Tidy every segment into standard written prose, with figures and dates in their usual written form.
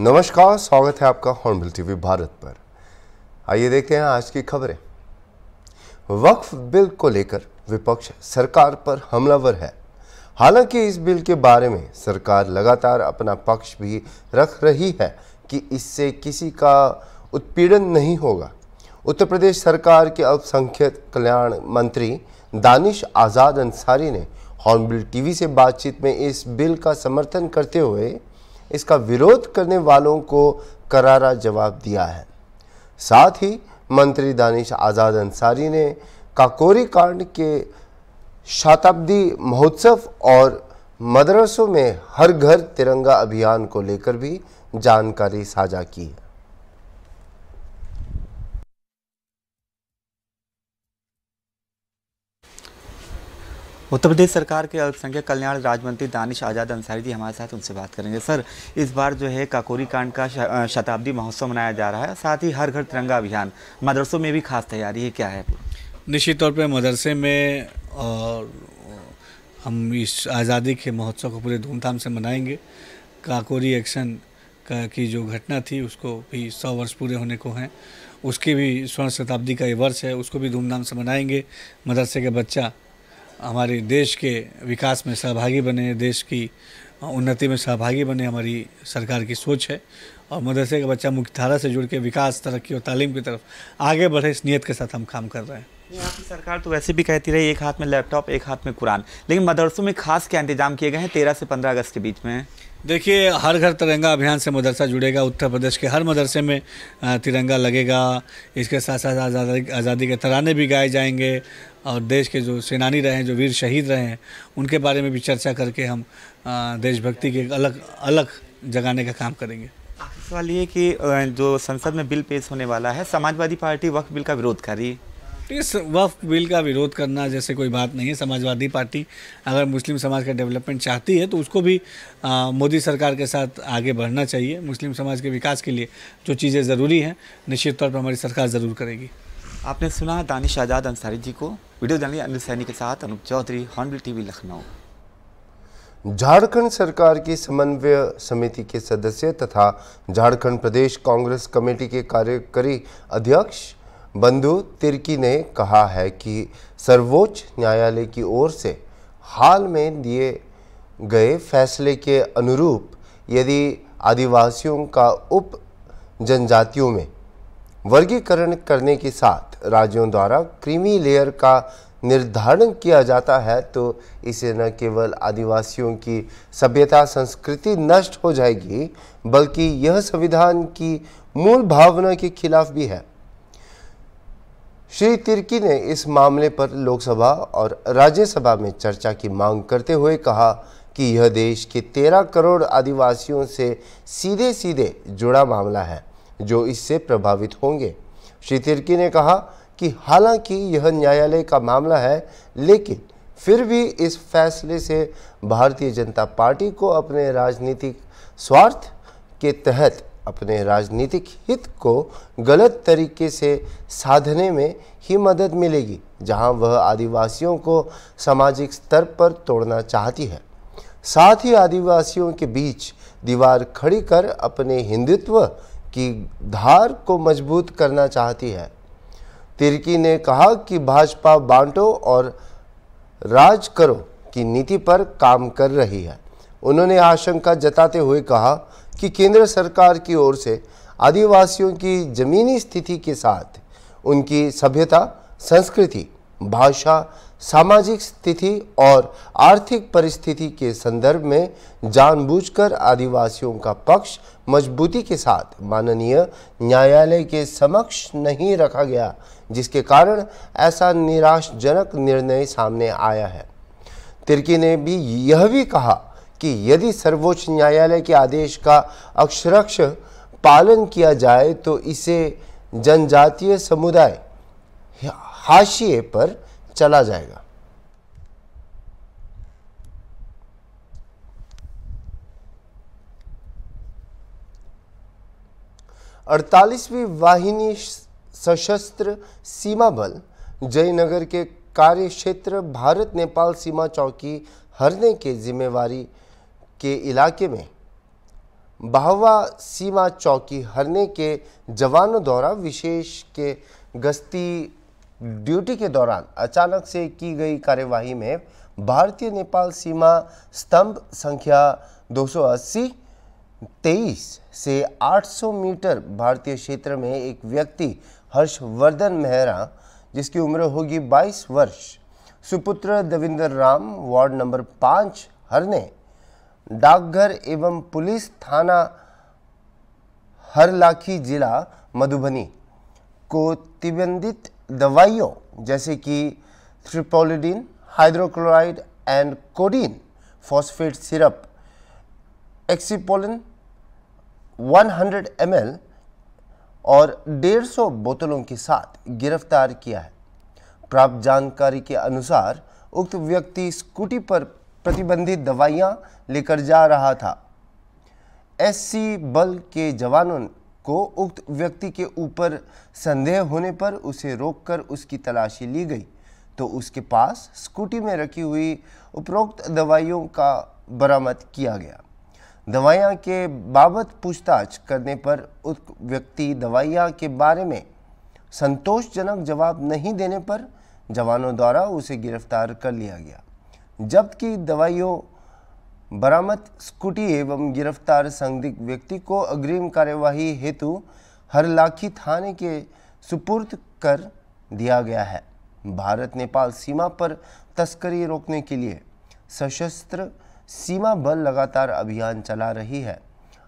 नमस्कार, स्वागत है आपका हॉर्नबिल टीवी भारत पर। आइए देखते हैं आज की खबरें। वक्फ बिल को लेकर विपक्ष सरकार पर हमलावर है। हालांकि इस बिल के बारे में सरकार लगातार अपना पक्ष भी रख रही है कि इससे किसी का उत्पीड़न नहीं होगा। उत्तर प्रदेश सरकार के अल्पसंख्यक कल्याण मंत्री दानिश आज़ाद अंसारी ने हॉर्नबिल टीवी से बातचीत में इस बिल का समर्थन करते हुए इसका विरोध करने वालों को करारा जवाब दिया है। साथ ही मंत्री दानिश आज़ाद अंसारी ने काकोरी कांड के शताब्दी महोत्सव और मदरसों में हर घर तिरंगा अभियान को लेकर भी जानकारी साझा की है। उत्तर प्रदेश सरकार के अल्पसंख्यक कल्याण राज्य मंत्री दानिश आज़ाद अंसारी जी हमारे साथ, उनसे बात करेंगे। सर, इस बार जो है काकोरी कांड का शताब्दी महोत्सव मनाया जा रहा है, साथ ही हर घर तिरंगा अभियान, मदरसों में भी खास तैयारी है, क्या है? निश्चित तौर पे मदरसे में और हम इस आज़ादी के महोत्सव को पूरे धूमधाम से मनाएंगे। काकोरी एक्शन की जो घटना थी उसको भी 100 वर्ष पूरे होने को हैं, उसकी भी स्वर्ण शताब्दी का ये वर्ष है, उसको भी धूमधाम से मनाएंगे। मदरसे के बच्चा हमारे देश के विकास में सहभागी बने, देश की उन्नति में सहभागी बने, हमारी सरकार की सोच है। और मदरसे का बच्चा मुख्यधारा से जुड़ के विकास, तरक्की और तालीम की तरफ आगे बढ़े, इस नियत के साथ हम काम कर रहे हैं। आपकी सरकार तो वैसे भी कहती रही एक हाथ में लैपटॉप एक हाथ में कुरान, लेकिन मदरसों में खास क्या इंतजाम किए गए हैं 13 से 15 अगस्त के बीच में? देखिए, हर घर तिरंगा अभियान से मदरसा जुड़ेगा। उत्तर प्रदेश के हर मदरसे में तिरंगा लगेगा। इसके साथ साथ आज़ादी के तराने भी गाए जाएंगे और देश के जो सेनानी रहे हैं, जो वीर शहीद रहे हैं, उनके बारे में भी चर्चा करके हम देशभक्ति के अलग अलग जगाने का काम करेंगे। सवाल ये कि जो संसद में बिल पेश होने वाला है, समाजवादी पार्टी वक्फ बिल का विरोध कर रही है। इस वक्फ बिल का विरोध करना जैसे कोई बात नहीं है। समाजवादी पार्टी अगर मुस्लिम समाज का डेवलपमेंट चाहती है तो उसको भी मोदी सरकार के साथ आगे बढ़ना चाहिए। मुस्लिम समाज के विकास के लिए जो चीज़ें ज़रूरी हैं, निश्चित तौर पर हमारी सरकार ज़रूर करेगी। आपने सुना दानिश आज़ाद अंसारी जी को। वीडियो जर्नलिस्ट अनिल सैनी के साथ अनुप चौधरी, हॉर्नबिल टीवी, लखनऊ। झारखंड सरकार की समन्वय समिति के सदस्य तथा झारखंड प्रदेश कांग्रेस कमेटी के कार्यकारी अध्यक्ष बंधु तिर्की ने कहा है कि सर्वोच्च न्यायालय की ओर से हाल में दिए गए फैसले के अनुरूप यदि आदिवासियों का उप जनजातियों में वर्गीकरण करने के साथ राज्यों द्वारा क्रीमी लेयर का निर्धारण किया जाता है तो इससे न केवल आदिवासियों की सभ्यता संस्कृति नष्ट हो जाएगी, बल्कि यह संविधान की मूल भावना के खिलाफ भी है। श्री तिर्की ने इस मामले पर लोकसभा और राज्यसभा में चर्चा की मांग करते हुए कहा कि यह देश के 13 करोड़ आदिवासियों से सीधे सीधे जुड़ा मामला है जो इससे प्रभावित होंगे। श्री तिर्की ने कहा कि हालांकि यह न्यायालय का मामला है, लेकिन फिर भी इस फैसले से भारतीय जनता पार्टी को अपने राजनीतिक स्वार्थ के तहत अपने राजनीतिक हित को गलत तरीके से साधने में ही मदद मिलेगी, जहां वह आदिवासियों को सामाजिक स्तर पर तोड़ना चाहती है। साथ ही आदिवासियों के बीच दीवार खड़ी कर अपने हिंदुत्व की धार को मजबूत करना चाहती है। तिर्की ने कहा कि भाजपा बांटो और राज करो की नीति पर काम कर रही है। उन्होंने आशंका जताते हुए कहा कि केंद्र सरकार की ओर से आदिवासियों की जमीनी स्थिति के साथ उनकी सभ्यता, संस्कृति, भाषा, सामाजिक स्थिति और आर्थिक परिस्थिति के संदर्भ में जानबूझकर आदिवासियों का पक्ष मजबूती के साथ माननीय न्यायालय के समक्ष नहीं रखा गया, जिसके कारण ऐसा निराशाजनक निर्णय सामने आया है। तिर्की ने भी यह भी कहा कि यदि सर्वोच्च न्यायालय के आदेश का अक्षरशः पालन किया जाए तो इसे जनजातीय समुदाय हाशिए पर चला जाएगा। अड़तालीसवीं वाहिनी सशस्त्र सीमा बल जयनगर के कार्य क्षेत्र भारत नेपाल सीमा चौकी हरने के जिम्मेवारी के इलाके में बाहवा सीमा चौकी हरने के जवानों द्वारा विशेष के गश्ती ड्यूटी के दौरान अचानक से की गई कार्यवाही में भारतीय नेपाल सीमा स्तंभ संख्या 280-23 से 800 मीटर भारतीय क्षेत्र में एक व्यक्ति हर्षवर्धन मेहरा, जिसकी उम्र होगी 22 वर्ष, सुपुत्र देवेंद्र राम, वार्ड नंबर 5 हरने, डाकघर एवं पुलिस थाना हरलाखी जिला मधुबनी को प्रतिबंधित दवाइयों जैसे कि triprolidine, hydrochloride and codeine phosphate syrup, एक्सीपोलिन 100 ml और 150 बोतलों के साथ गिरफ्तार किया है। प्राप्त जानकारी के अनुसार उक्त व्यक्ति स्कूटी पर प्रतिबंधित दवाइयां लेकर जा रहा था। एससी बल के जवानों को उक्त व्यक्ति के ऊपर संदेह होने पर उसे रोककर उसकी तलाशी ली गई तो उसके पास स्कूटी में रखी हुई उपरोक्त दवाइयों का बरामद किया गया। दवाइयां के बाबत पूछताछ करने पर उक्त व्यक्ति दवाइयां के बारे में संतोषजनक जवाब नहीं देने पर जवानों द्वारा उसे गिरफ्तार कर लिया गया, जबकि दवाइयों बरामद स्कूटी एवं गिरफ्तार संदिग्ध व्यक्ति को अग्रिम कार्यवाही हेतु हरलाखी थाने के सुपुर्द कर दिया गया है। भारत नेपाल सीमा पर तस्करी रोकने के लिए सशस्त्र सीमा बल लगातार अभियान चला रही है।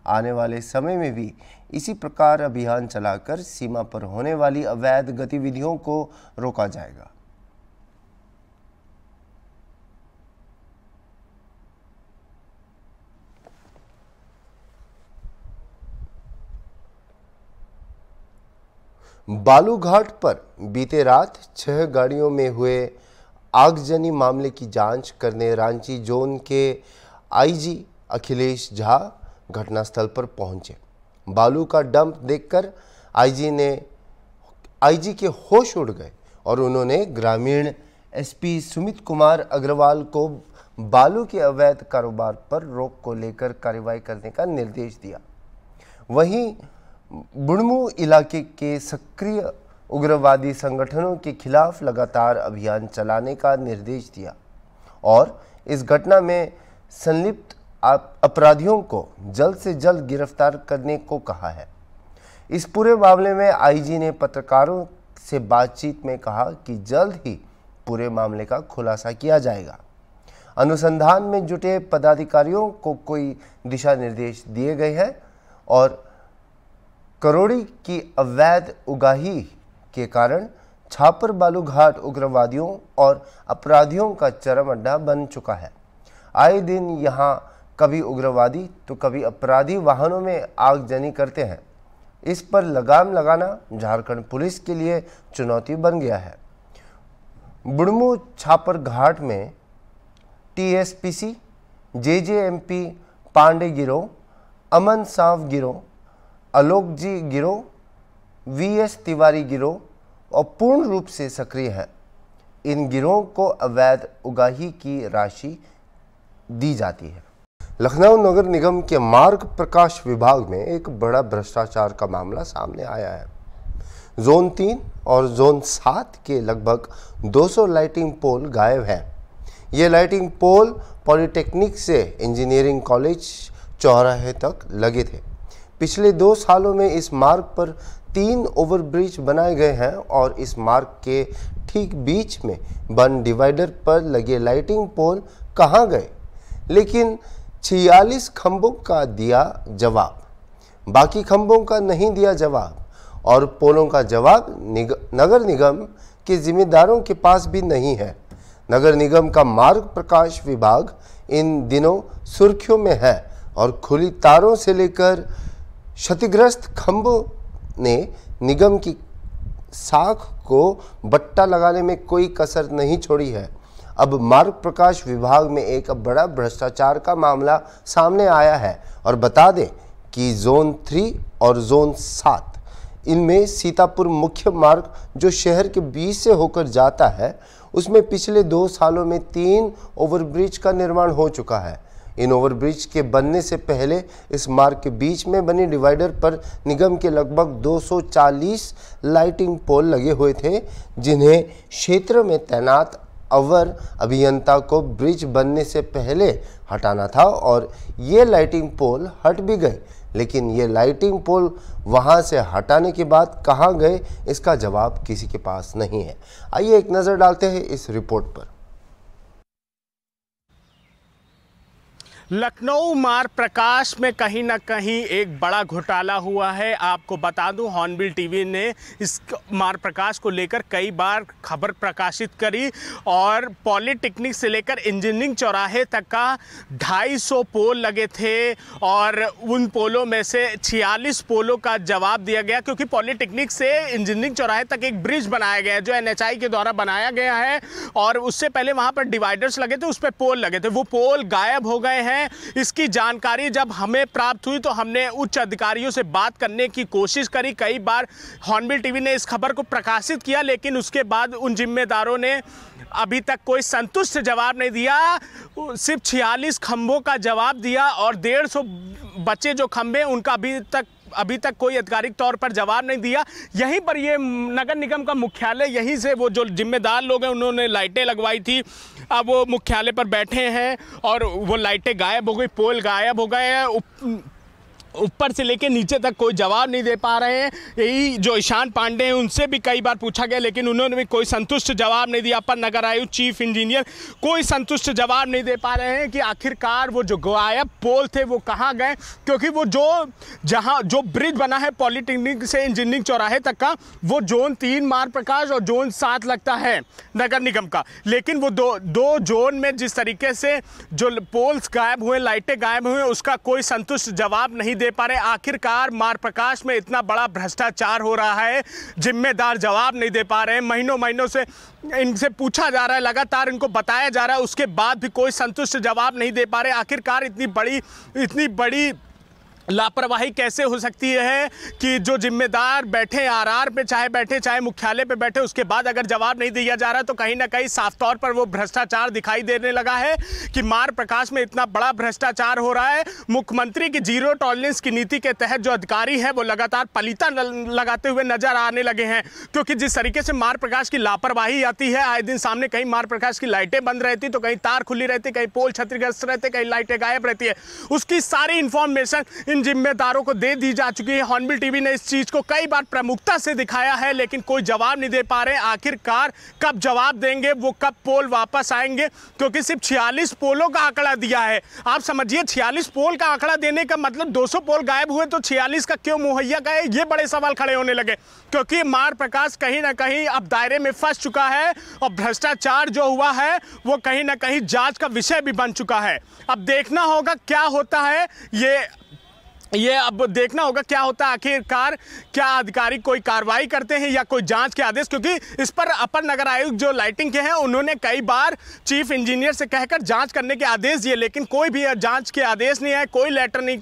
आने वाले समय में भी इसी प्रकार अभियान चलाकर सीमा पर होने वाली अवैध गतिविधियों को रोका जाएगा। बालूघाट पर बीते रात 6 गाड़ियों में हुए आगजनी मामले की जांच करने रांची जोन के आईजी अखिलेश झा घटनास्थल पर पहुंचे। बालू का डंप देखकर आईजी के होश उड़ गए और उन्होंने ग्रामीण एसपी सुमित कुमार अग्रवाल को बालू के अवैध कारोबार पर रोक को लेकर कार्रवाई करने का निर्देश दिया। वहीं बुड़मू इलाके के सक्रिय उग्रवादी संगठनों के खिलाफ लगातार अभियान चलाने का निर्देश दिया और इस घटना में संलिप्त अपराधियों को जल्द से जल्द गिरफ्तार करने को कहा है। इस पूरे मामले में आईजी ने पत्रकारों से बातचीत में कहा कि जल्द ही पूरे मामले का खुलासा किया जाएगा। अनुसंधान में जुटे पदाधिकारियों को कोई दिशा निर्देश दिए गए हैं और करोड़ी की अवैध उगाही के कारण छापर बालूघाट उग्रवादियों और अपराधियों का चरम अड्डा बन चुका है। आए दिन यहां कभी उग्रवादी तो कभी अपराधी वाहनों में आगजनी करते हैं। इस पर लगाम लगाना झारखंड पुलिस के लिए चुनौती बन गया है। बुड़मू छापर घाट में टीएसपीसी, जेजेएमपी पांडे गिरोह, अमन सांव गिरोह, आलोक जी गिरोह, वीएस तिवारी गिरोह और पूर्ण रूप से सक्रिय है। इन गिरोह को अवैध उगाही की राशि दी जाती है। लखनऊ नगर निगम के मार्ग प्रकाश विभाग में एक बड़ा भ्रष्टाचार का मामला सामने आया है। जोन 3 और जोन 7 के लगभग 200 लाइटिंग पोल गायब हैं। ये लाइटिंग पोल पॉलिटेक्निक से इंजीनियरिंग कॉलेज चौराहे तक लगे थे। पिछले 2 सालों में इस मार्ग पर 3 ओवरब्रिज बनाए गए हैं और इस मार्ग के ठीक बीच में बन डिवाइडर पर लगे लाइटिंग पोल कहाँ गए? लेकिन 46 खंभों का दिया जवाब, बाकी खंभों का नहीं दिया जवाब और पोलों का जवाब नगर निगम के जिम्मेदारों के पास भी नहीं है। नगर निगम का मार्ग प्रकाश विभाग इन दिनों सुर्खियों में है और खुली तारों से लेकर क्षतिग्रस्त खंभों ने निगम की साख को बट्टा लगाने में कोई कसर नहीं छोड़ी है। अब मार्ग प्रकाश विभाग में एक बड़ा भ्रष्टाचार का मामला सामने आया है और बता दें कि जोन 3 और जोन 7 इनमें सीतापुर मुख्य मार्ग जो शहर के बीच से होकर जाता है उसमें पिछले 2 सालों में 3 ओवरब्रिज का निर्माण हो चुका है। इन ओवरब्रिज के बनने से पहले इस मार्ग के बीच में बनी डिवाइडर पर निगम के लगभग 240 लाइटिंग पोल लगे हुए थे, जिन्हें क्षेत्र में तैनात अवर अभियंता को ब्रिज बनने से पहले हटाना था और ये लाइटिंग पोल हट भी गए। लेकिन ये लाइटिंग पोल वहां से हटाने के बाद कहां गए, इसका जवाब किसी के पास नहीं है। आइए एक नज़र डालते हैं इस रिपोर्ट पर। लखनऊ मार्ग प्रकाश में कहीं ना कहीं एक बड़ा घोटाला हुआ है। आपको बता दूं, हॉर्नबिल टीवी ने इस मार्ग प्रकाश को लेकर कई बार खबर प्रकाशित करी और पॉलिटेक्निक से लेकर इंजीनियरिंग चौराहे तक का 250 पोल लगे थे और उन पोलों में से 46 पोलों का जवाब दिया गया, क्योंकि पॉलिटेक्निक से इंजीनियरिंग चौराहे तक एक ब्रिज बनाया गया है जो NHI के द्वारा बनाया गया है और उससे पहले वहाँ पर डिवाइडर्स लगे थे, उस पर पोल लगे थे, वो पोल गायब हो गए हैं। इसकी जानकारी जब हमें प्राप्त हुई तो हमने उच्च अधिकारियों से बात करने की कोशिश करी। कई बार हॉर्नबिल टीवी ने इस खबर को प्रकाशित किया, लेकिन उसके बाद उन जिम्मेदारों ने अभी तक कोई संतुष्ट जवाब नहीं दिया। सिर्फ 46 खंभों का जवाब दिया और 150 बचे जो खंभे, उनका अभी तक कोई आधिकारिक तौर पर जवाब नहीं दिया। यहीं पर ये नगर निगम का मुख्यालय, यहीं से वो जो जिम्मेदार लोग हैं उन्होंने लाइटें लगवाई थी। अब वो मुख्यालय पर बैठे हैं और वो लाइटें गायब हो गई, पोल गायब हो गए हैं, ऊपर से लेके नीचे तक कोई जवाब नहीं दे पा रहे हैं। यही जो ईशान पांडे हैं उनसे भी कई बार पूछा गया, लेकिन उन्होंने भी कोई संतुष्ट जवाब नहीं दिया। अपर नगर आयुक्त, चीफ इंजीनियर कोई संतुष्ट जवाब नहीं दे पा रहे हैं कि आखिरकार वो जो गायब पोल थे वो कहाँ गए, क्योंकि वो जो ब्रिज बना है पॉलिटेक्निक से इंजीनियरिंग चौराहे तक का, वो जोन 3 मार्ग प्रकाश और जोन 7 लगता है नगर निगम का। लेकिन वो दो जोन में जिस तरीके से जो पोल्स गायब हुए, लाइटें गायब हुए, उसका कोई संतुष्ट जवाब नहीं दे पा रहे। आखिरकार मार्ग प्रकाश में इतना बड़ा भ्रष्टाचार हो रहा है, जिम्मेदार जवाब नहीं दे पा रहे हैं। महीनों से इनसे पूछा जा रहा है, लगातार इनको बताया जा रहा है, उसके बाद भी कोई संतुष्ट जवाब नहीं दे पा रहे। आखिरकार इतनी बड़ी लापरवाही कैसे हो सकती है कि जो जिम्मेदार बैठे RR पे चाहे मुख्यालय पे बैठे, उसके बाद अगर जवाब नहीं दिया जा रहा तो कहीं ना कहीं साफ तौर पर वो भ्रष्टाचार दिखाई देने लगा है कि मार्ग प्रकाश में इतना बड़ा भ्रष्टाचार हो रहा है। मुख्यमंत्री की जीरो टॉलरेंस की नीति के तहत जो अधिकारी है वो लगातार पलीता लगाते हुए नजर आने लगे हैं, क्योंकि जिस तरीके से मार्ग प्रकाश की लापरवाही आती है, आए दिन सामने कहीं मार्ग प्रकाश की लाइटें बंद रहती तो कहीं तार खुली रहती, कहीं पोल क्षतिग्रस्त रहते, कहीं लाइटें गायब रहती है। उसकी सारी इंफॉर्मेशन इन जिम्मेदारों को दे दी जा चुकी है। हॉर्नबिल टीवी ने इस चीज को कई बार प्रमुखता से दिखाया है, लेकिन कोई जवाब नहीं दे पा रहे। आखिरकार कब जवाब देंगे, वो कब पोल वापस आएंगे, क्योंकि सिर्फ 46 पोलों का आंकड़ा दिया है। आप समझिए 46 पोल का आंकड़ा देने का मतलब 200 पोल गायब हुए तो 46 का क्यों मुहैया गए, ये बड़े सवाल खड़े होने लगे, क्योंकि मार्ग प्रकाश कहीं ना कहीं अब दायरे में फंस चुका है और भ्रष्टाचार जो हुआ है वो कहीं ना कहीं जांच का विषय भी बन चुका है। अब देखना होगा क्या होता है, ये अब देखना होगा क्या होता है। आखिरकार क्या अधिकारी कोई कार्रवाई करते हैं या कोई जांच के आदेश, क्योंकि इस पर अपर नगर आयुक्त जो लाइटिंग के हैं उन्होंने कई बार चीफ इंजीनियर से कहकर जांच करने के आदेश दिए, लेकिन कोई भी जांच के आदेश नहीं आए, कोई लेटर नहीं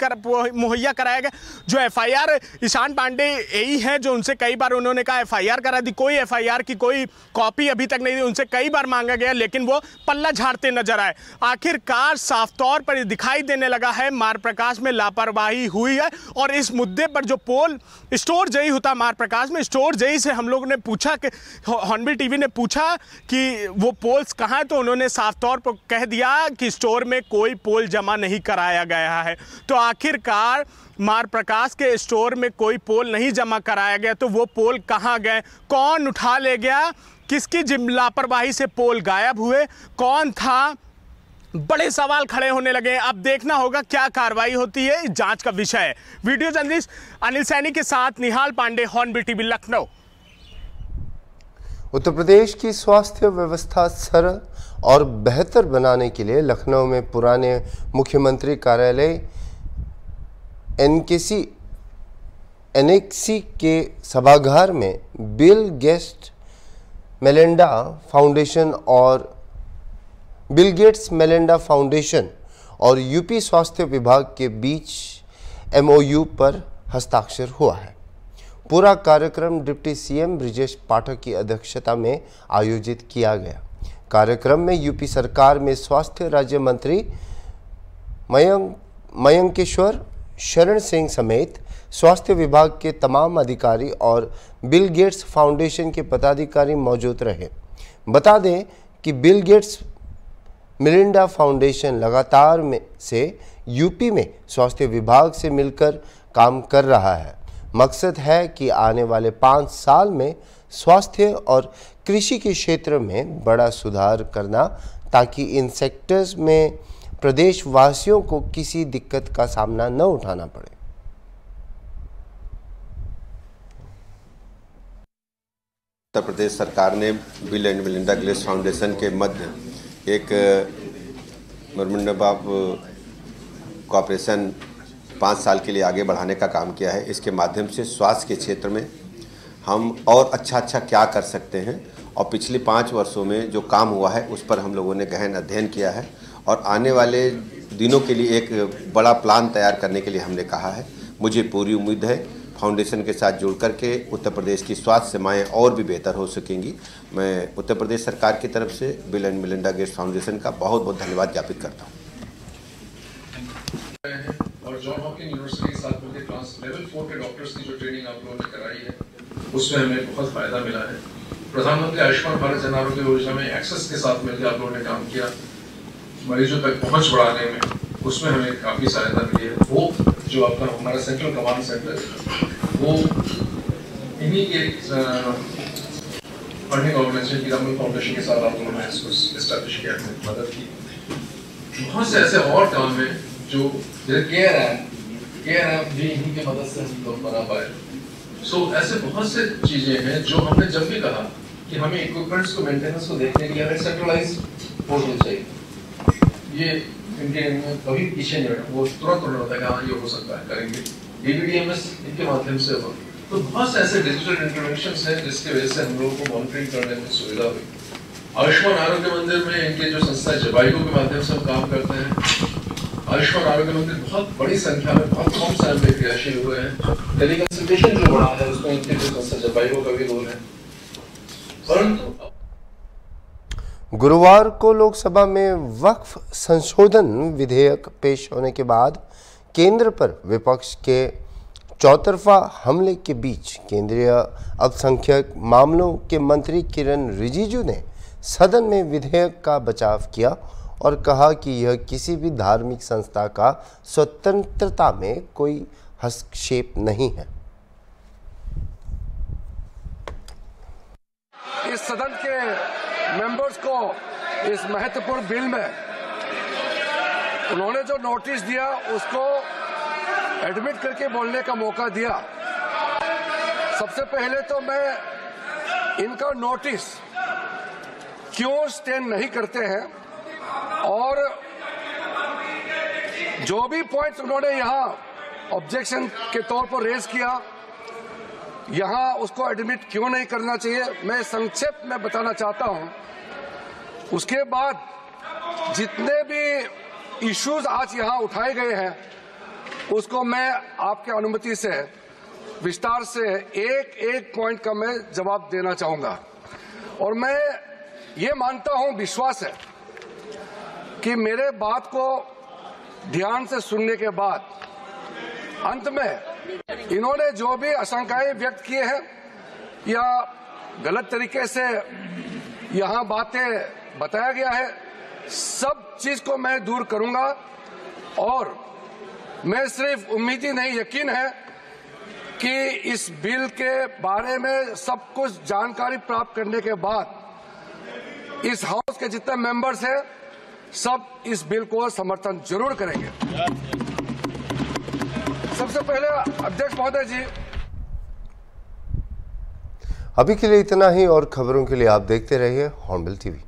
मुहैया कराया गया। जो FIR ईशान पांडे यही है जो उनसे कई बार उन्होंने कहा FIR करा दी, कोई FIR की कोई कॉपी अभी तक नहीं दी, उनसे कई बार मांगा गया, लेकिन वो पल्ला झाड़ते नजर आए। आखिरकार साफ तौर पर दिखाई देने लगा है मार्ग प्रकाश में लापरवाही हुई है। और इस मुद्दे पर जो पोल स्टोर जई होता मार्ग प्रकाश में, स्टोर जई से हम लोगों ने पूछा कि हॉर्नबिल टीवी ने पूछा कि वो पोल्स कहाँ हैं, तो उन्होंने साफ तौर पर कह दिया कि स्टोर में कोई पोल जमा नहीं कराया गया है। तो आखिरकार मार्ग प्रकाश के स्टोर में कोई पोल नहीं जमा कराया गया, तो वो पोल कहाँ गए, कौन उठा ले गया, किसकी लापरवाही से पोल गायब हुए, कौन था, बड़े सवाल खड़े होने लगे। अब देखना होगा क्या कार्रवाई होती है, इस जांच का विषय है। वीडियो जर्नलिस्ट अनिल सैनी के साथ निहाल पांडे, हॉर्नबिल टीवी, लखनऊ। उत्तर प्रदेश की स्वास्थ्य व्यवस्था सरल और बेहतर बनाने के लिए लखनऊ में पुराने मुख्यमंत्री कार्यालय एनेक्सी के सभागार में बिल गेट्स मेलिंडा फाउंडेशन और यूपी स्वास्थ्य विभाग के बीच MOU पर हस्ताक्षर हुआ है। पूरा कार्यक्रम डिप्टी CM ब्रिजेश पाठक की अध्यक्षता में आयोजित किया गया। कार्यक्रम में यूपी सरकार में स्वास्थ्य राज्य मंत्री मयंकेश्वर शरण सिंह समेत स्वास्थ्य विभाग के तमाम अधिकारी और बिल गेट्स फाउंडेशन के पदाधिकारी मौजूद रहे। बता दें कि बिल गेट्स मिलिंडा फाउंडेशन लगातार से यूपी में स्वास्थ्य विभाग से मिलकर काम कर रहा है। मकसद है कि आने वाले 5 साल में स्वास्थ्य और कृषि के क्षेत्र में बड़ा सुधार करना, ताकि इन सेक्टर्स में प्रदेशवासियों को किसी दिक्कत का सामना न उठाना पड़े। उत्तर प्रदेश सरकार ने bill and Melinda Gates foundation के मध्य एक मेमोरेंडम ऑफ कोऑपरेशन 5 साल के लिए आगे बढ़ाने का काम किया है। इसके माध्यम से स्वास्थ्य के क्षेत्र में हम और अच्छा क्या कर सकते हैं और पिछले 5 वर्षों में जो काम हुआ है उस पर हम लोगों ने गहन अध्ययन किया है और आने वाले दिनों के लिए एक बड़ा प्लान तैयार करने के लिए हमने कहा है। मुझे पूरी उम्मीद है फाउंडेशन के साथ जुड़ करके उत्तर प्रदेश की स्वास्थ्य सेवाएं और भी बेहतर हो सकेंगी। मैं उत्तर प्रदेश सरकार की तरफ से bill and Melinda Gates foundation का बहुत बहुत धन्यवाद ज्ञापित करता हूँ। और जॉन हॉपकिंस यूनिवर्सिटी के साथ मिलकर क्लास लेवल 4 के डॉक्टर्स की जो ट्रेनिंग आप लोगों ने कराई है उसमें हमें बहुत फायदा मिला है। प्रधानमंत्री आयुष्मान भारत जन आरोग्य योजना में एक्सेस के साथ मिलकर आप लोगों ने काम किया, मरीजों तक पहुंच बढ़ाने में उसमें हमें काफ़ी सहायता मिली है। वो जो आपका हमारा सेंट्रल कमांड सेंटर वो इन्हीं के फंडिंग ऑर्गेनाइजेशन पिरामिड फाउंडेशन के साथ आप लोगों ने इसको एस्टैब्लिश किया है, मदद की। बहुत से ऐसे और काम है जो केयर ऐप भी इन्हीं की मदद से हम लोग बना पाए। ऐसे बहुत से चीजें हैं जो हमने जब भी कहा कि हमें इक्विपमेंट्स को मेंटेनेंस को देखने के लिए हमें सेंट्रलाइज्ड पोर्टल चाहिए, ये इनके कभी पीछे नहीं बैठा, वो तुरंत होता है कि हाँ ये हो सकता है, करेंगे। DBDMS इनके माध्यम से हो। तो बहुत से ऐसे डिजिटल इंटरवेंशंस हैं जिसके वजह से हम लोगों को मॉनिटरिंग करने में सुविधा हुई। आयुष्मान आरोग्य मंदिर में इनके जो संस्था जबाइको के माध्यम से हम काम करते हैं। आयुष्मान आरोग्य मंदिर बहुत बड़ी संख्या में बहुत कम समय में क्रियाशील हुए हैं। टेलीकंसल्टेशन जो बढ़ा है उसमें इनके जो संस्था जबाइको का भी रोल है। परंतु गुरुवार को लोकसभा में वक्फ संशोधन विधेयक पेश होने के बाद केंद्र पर विपक्ष के चौतरफा हमले के बीच केंद्रीय अल्पसंख्यक मामलों के मंत्री किरण रिजिजू ने सदन में विधेयक का बचाव किया और कहा कि यह किसी भी धार्मिक संस्था का स्वतंत्रता में कोई हस्तक्षेप नहीं है। इस सदन के मेंबर्स को इस महत्वपूर्ण बिल में उन्होंने जो नोटिस दिया उसको एडमिट करके बोलने का मौका दिया। सबसे पहले तो मैं इनका नोटिस क्यों स्टैंड नहीं करते हैं और जो भी पॉइंट्स उन्होंने यहाँ ऑब्जेक्शन के तौर पर रेज किया यहाँ उसको एडमिट क्यों नहीं करना चाहिए, मैं संक्षेप में बताना चाहता हूं। उसके बाद जितने भी इश्यूज आज यहाँ उठाए गए हैं उसको मैं आपके अनुमति से विस्तार से एक एक पॉइंट का मैं जवाब देना चाहूंगा। और मैं ये मानता हूं, विश्वास है कि मेरे बात को ध्यान से सुनने के बाद अंत में इन्होंने जो भी आशंकाएं व्यक्त किए हैं या गलत तरीके से यहाँ बातें बताया गया है, सब चीज को मैं दूर करूंगा। और मैं सिर्फ उम्मीद ही नहीं, यकीन है कि इस बिल के बारे में सब कुछ जानकारी प्राप्त करने के बाद इस हाउस के जितने मेंबर्स हैं सब इस बिल को समर्थन जरूर करेंगे। सबसे पहले अध्यक्ष महोदय जी, अभी के लिए इतना ही और खबरों के लिए आप देखते रहिए हॉर्नबिल टीवी।